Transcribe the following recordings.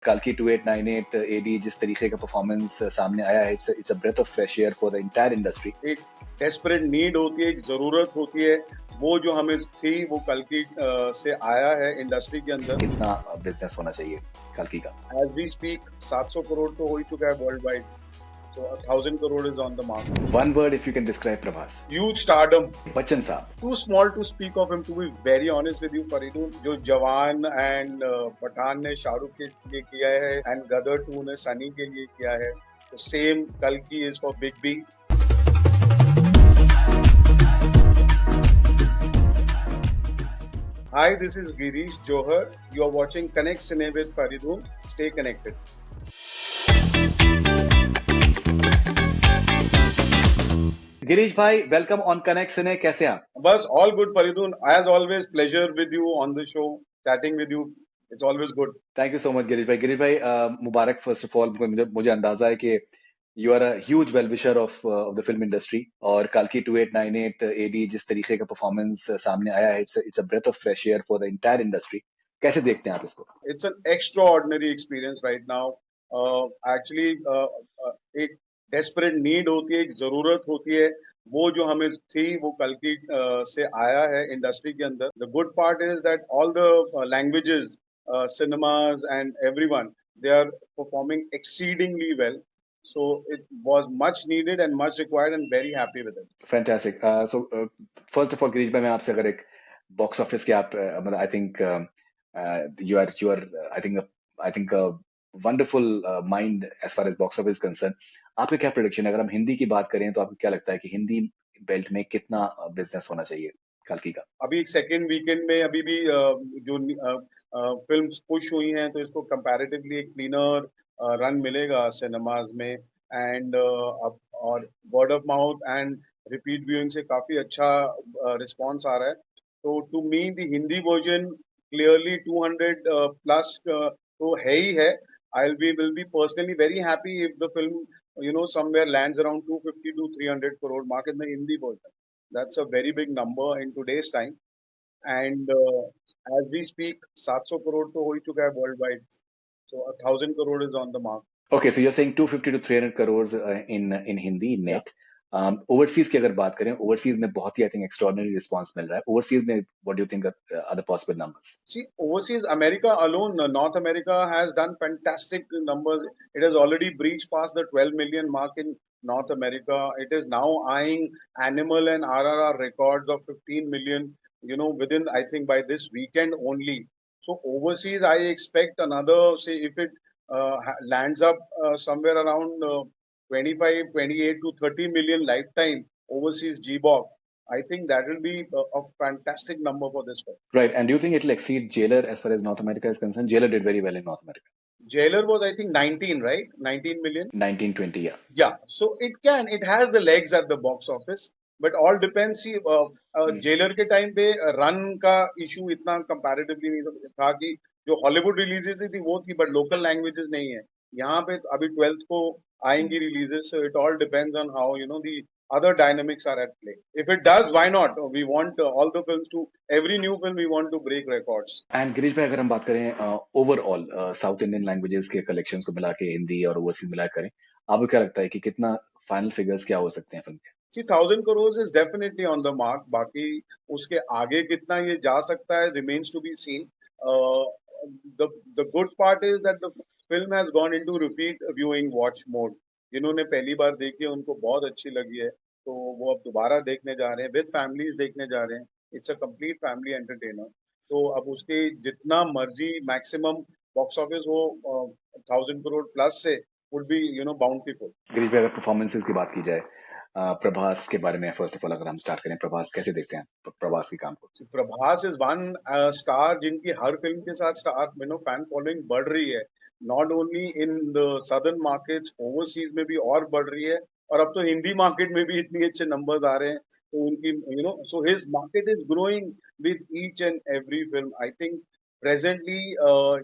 कल्कि 2898 AD जिस तरीके का परफॉर्मेंस सामने आया है, it's a breath of fresh air for the entire industry. एक डेस्परेट नीड होती है, एक जरूरत होती है, वो जो हमें थी वो कल्कि से आया है इंडस्ट्री के अंदर। कितना बिजनेस होना चाहिए कल्कि का? एज वी स्पीक 700 करोड़ तो हो ही चुका है world wide, so 1000 crore is on the mark. One word if you can describe Prabhas. Huge stardom. Bachchan साहब, Too small to speak of him, to be very honest with you, Faridun. जो जवान and Pathan ने शाहरुख के लिए किया है and गदर 2 ने सनी के लिए किया है, तो सेम कल्कि is for big B. Hi, this is Girish Johar. You are watching Connect Cine with Faridun. Stay connected. Girish भाई, वेलकम ऑन कनेक्ट सिने। कैसे हैं? बस all good, Faridun. As always, pleasure with you on the show, chatting with you. It's always good. Thank you so much Girish भाई। गिरीश भाई, मुबारक first of all. मुझे अंदाजा है कि you are a huge well wisher of the film industry, और कल्कि 2898 AD जिस तरीके का परफॉर्मेंस सामने आया है, it's a breath of fresh air for the entire industry. कैसे देखते हैं आप इसको? It's an extraordinary experience right now. Actually, एक desperate need होती है, एक जरूरत होती है, वो जो हमें थी वो कल्कि से आया है इंडस्ट्री के अंदर. The good part is that all the languages, cinemas and everyone, they are performing exceedingly well. So it was much needed and much required, and very happy with it. Fantastic. So first of all Girish भाई, मैं आपसे अगर एक box office के आप मतलब I think you are I think wonderful mind as far as box office concern. आपका क्या प्रेडिक्शन है? अगर हम हिंदी की बात करें तो आपको क्या लगता है कि हिंदी बेल्ट में कितना बिजनेस होना चाहिए कल्कि का? अभी सेकेंड वीकेंड में अभी भी जो फिल्म्स पुश हुई हैं, तो इसको कंपैरेटिवली एक क्लीनर रन मिलेगा सिनेमाज में. एंड और word of mouth and repeat viewing से काफी अच्छा रिस्पांस आ रहा है. तो to me the Hindi version clearly 200 plus तो है ही है. I will be personally very happy if the film somewhere lands around 250 to 300 crore mark in the Hindi version. That's a very big number in today's time. And as we speak, 700 crore तो हो ही चुका है worldwide. So 1000 crore is on the mark. Okay, so you're saying 250 to 300 crores in Hindi net. Overseas की अगर बात करें, overseas में बहुत ही आई थिंक एक्स्ट्राऑर्डिनरी रिस्पांस मिल रहा है। ओवरसीज में what do you think are the possible numbers? See, overseas, America alone, North America has done fantastic numbers. It has already breached past the 12 million mark in North America. It is now eyeing Animal and RRR records of 15 million, within, I think, by this weekend only. So overseas, I expect another, say, if it lands up somewhere around 25, 28 to 30 million lifetime overseas GBOC. I think that will be a fantastic number for this film. Right, and do you think it'll exceed Jailer as far as North America is concerned? Jailer did very well in North America. Jailer was, I think, 19, right? 19 million? 1920, yeah. Yeah, so it has the legs at the box office, but all depends. See, Jailer के time पे run का issue इतना comparatively नहीं था कि जो Hollywood releases थी वो थी, but local languages नहीं है. यहाँ पे अभी 12th को आएंगी releases, so it all depends on how the other dynamics are at play. If it does, why not? We want all the films to, every new film we want to break records. And Girish भाई, अगर हम बात करें overall south Indian languages के collections को मिला के हिंदी और ओवरसीज मिला करें, आपको क्या लगता है कि कितना फाइनल फिगर्स क्या हो सकते हैं फिल्म के? See, 1000 crores is definitely on the mark. बाकी उसके आगे कितना ये जा सकता है remains to be seen. The good part is that the film has gone into repeat viewing watch mode. जिन्होंने पहली बार देखी है उनको बहुत अच्छी लगी है, तो वो अब दोबारा देखने जा रहे हैं, विद फैमिलीज देखने जा रहे हैं. It's a complete family entertainer. तो अब उसके जितना मर्जी मैक्सिमम बॉक्स ऑफिस हो 1000 करोड़ प्लस से वुड बी बाउंटीफुल. गिरीश भाई, अगर परफॉर्मेंसेस की बात की जाए, प्रभास के बारे में फर्स्ट ऑफ ऑल अगर हम स्टार्ट करें, प्रभास कैसे देखते हैं प्रभास के काम को? प्रभास इज वन स्टार जिनकी हर फिल्म के साथ स्टार फैन फॉलोइंग बढ़ रही है. Not only in the southern markets, overseas में भी और बढ़ रही है, और अब तो हिंदी मार्केट में भी इतने अच्छे नंबर्स आ रहे हैं. तो उनकी so his market is growing with each and every film. I think presently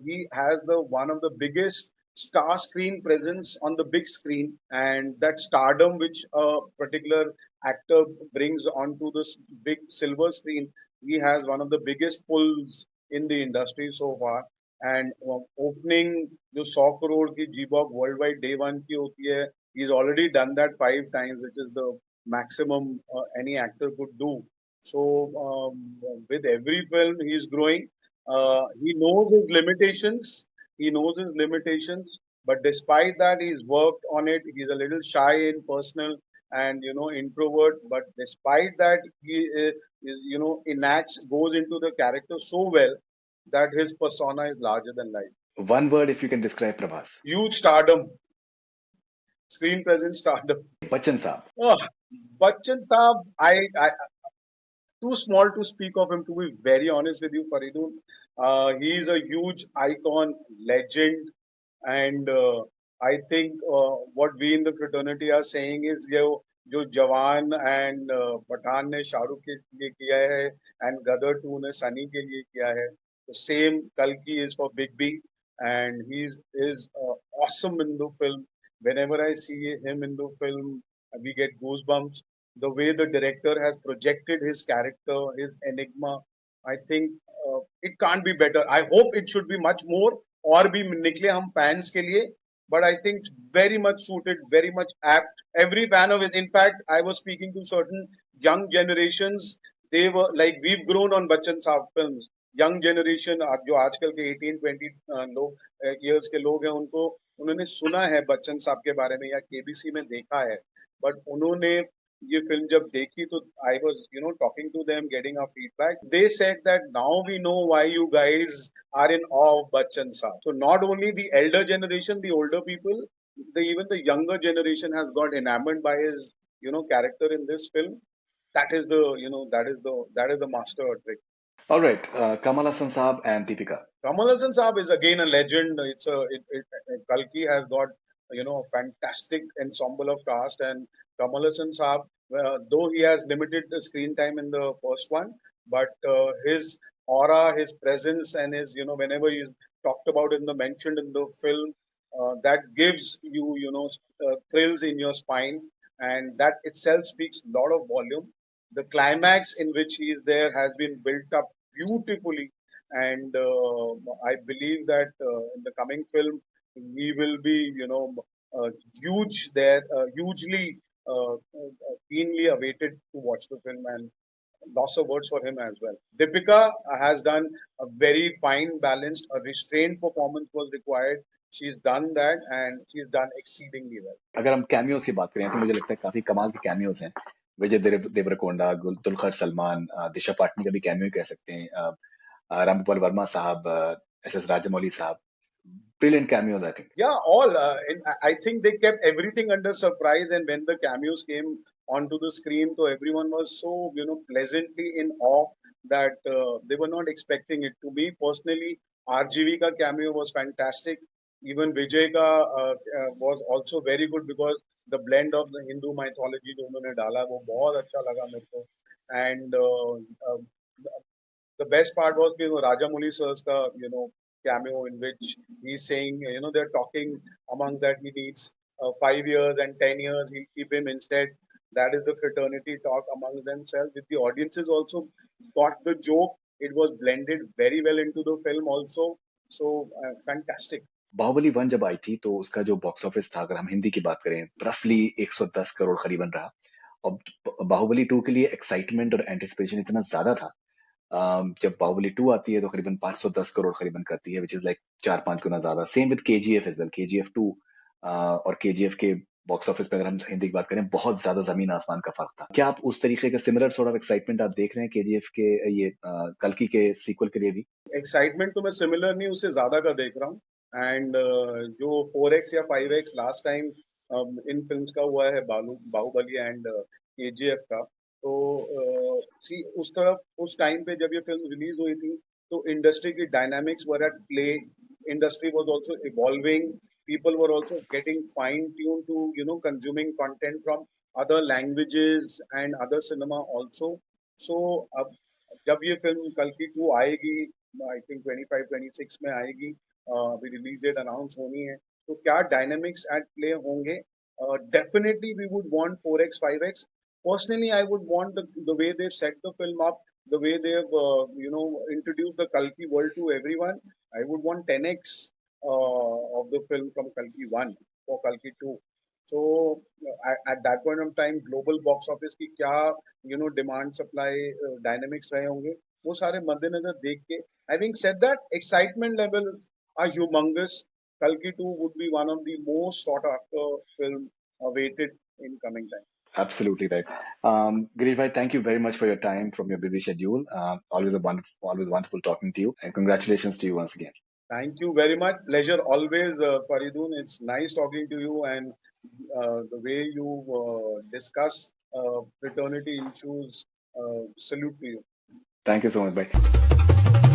he has the one of the biggest star screen presence on the big screen, and that stardom which a particular actor brings onto this big silver screen, he has one of the biggest pulls in the industry so far. And opening जो 100 करोड़ की जीबॉक world wide day one की होती है, he is already done that 5 times, which is the maximum any actor could do. So with every film he is growing. He knows his limitations. He knows his limitations, but despite that, he's worked on it. He's a little shy in personal and introvert, but despite that, he is enacts, goes into the character so well that his persona is larger than life. One word if you can describe Prabhas. Huge stardom, screen presence stardom. Bachchan Saab. Oh, Bachchan Saab, I too small to speak of him, to be very honest with you, Faridun. He is a huge icon, legend, and I think what we in the fraternity are saying is जो जवान and Pathan ने शाहरुख के लिए किया है and गदर 2 ने सनी के लिए किया है, तो सेम कल्कि is for Big B, and he is awesome in the film. Whenever I see him in the film, we get goosebumps. The way the director has projected his character, his enigma, I think it can't be better. I hope it should be much more और भी निकले हम fans के लिए, but I think it's very much suited, very much apt. Every fan of it. In fact, I was speaking to certain young generations. They were like, we've grown on Bachchan Saab films. Young generation जो आजकल के 18-20 लोग years के लोग हैं, उनको उन्होंने सुना है बच्चन साहब के बारे में या केबीसी में देखा है, बट उन्होंने ये फिल्म जब देखी तो I was talking to them, getting a feedback. They said that now we know why you guys are in awe of Bachchan Saab. So not only the elder generation, the older people, even the younger generation has got enamored by his character in this film. That is the that is the master trick. All right, Kamal Hassan Saab and Deepika. Kamal Hassan Saab is again a legend. Kalki has got a fantastic ensemble of cast, and Kamal Hassan Saab, though he has limited the screen time in the first one, but his aura, his presence, and his whenever he's talked about in the mentioned in the film, that gives you thrills in your spine, and that itself speaks a lot of volume. The climax in which he is there has been built up beautifully, and I believe that in the coming film he will be huge there, hugely keenly awaited to watch the film, and lots of words for him as well. Deepika has done a very fine balanced, a restrained performance was required. She's done that and she's done exceedingly well. अगर हम cameos की बात करें तो मुझे लगता है काफी कमाल के कैमियोज हैं. विजय देवरकोंडा, दुलकर सलमान, दिशा पाटनी का भी कैमियो कह सकते हैं, रामगोपाल वर्मा साहब, एस राजमौली साहब. Brilliant cameos, I think. Yeah, all. I think they kept everything under surprise, and when the cameos came onto the screen, so everyone was so pleasantly in awe that they were not expecting it. To me personally, RGV ka cameo was fantastic. Even Vijay ka was also very good because the blend of the Hindu mythology जो उन्होंने डाला वो बहुत अच्छा लगा मेरे को. And the best part was Rajamouli sir's ka cameo in which he's saying, they're talking among that he needs 5 years and 10 years, he'll keep him instead. That is the fraternity talk among themselves. With the audiences also got the joke. It was blended very well into the film also. So, fantastic. Baahubali 1 जब आई थी तो उसका जो box office था, अगर हम हिंदी की बात करें, रफली 110 करोड़ करीबन रहा. और बाहुबली 2 के लिए एक्साइटमेंट और एंटिसिपेशन इतना ज्यादा था. जब बाहुबली 2 आती है तो करीबन 510 करोड़ करीबन करती है, विच इज लाइक 4-5 गुना ज्यादा. Same with KGF as well. KGF 2 और केजीएफ के बॉक्स ऑफिस पे अगर हम हिंदी की बात करें, बहुत ज्यादा जमीन आसमान का फर्क था. क्या आप उस तरीके का सिमिलर सॉर्ट ऑफ एक्साइटमेंट आप देख रहे हैं केजीएफ के ये कल्कि के सीक्वल के लिए भी? एक्साइटमेंट तो मैं सिमिलर नहीं, उससे ज्यादा का देख रहा हूँ. एंड जो 4x या 5x last time in films का हुआ है, बाहुबली एंड केजीएफ का, तो सी उस टाइम पे जब ये फिल्म रिलीज हुई थी तो इंडस्ट्री की dynamics were at play. Industry was also evolving. People were also getting fine-tuned to consuming content from other languages and other cinema also. So अब जब ये फिल्म कल्कि 2 आएगी, I think 25-26 में आएगी, अभी रिलीज डेट अनाउंस होनी है, तो क्या डायनामिक्स एट प्ले होंगे? Definitely we would want 4x 5x. Personally, I would want the way they set the film up. the way they have introduced the Kalki world to everyone. I would want 10x of the film from Kalki 1 for Kalki 2. So at that point of time, global box office की क्या demand supply dynamics रहे होंगे, वो सारे मद्देनजर देख के, having said that, excitement levels are humongous. Kalki 2 would be one of the most sought after film awaited in coming time. Absolutely right. Girish bhai, thank you very much for your time from your busy schedule. Always wonderful talking to you, and congratulations to you once again. Thank you very much. Pleasure always, Faridun. It's nice talking to you, and the way you discuss fraternity issues. Salute to you. Thank you so much, bye.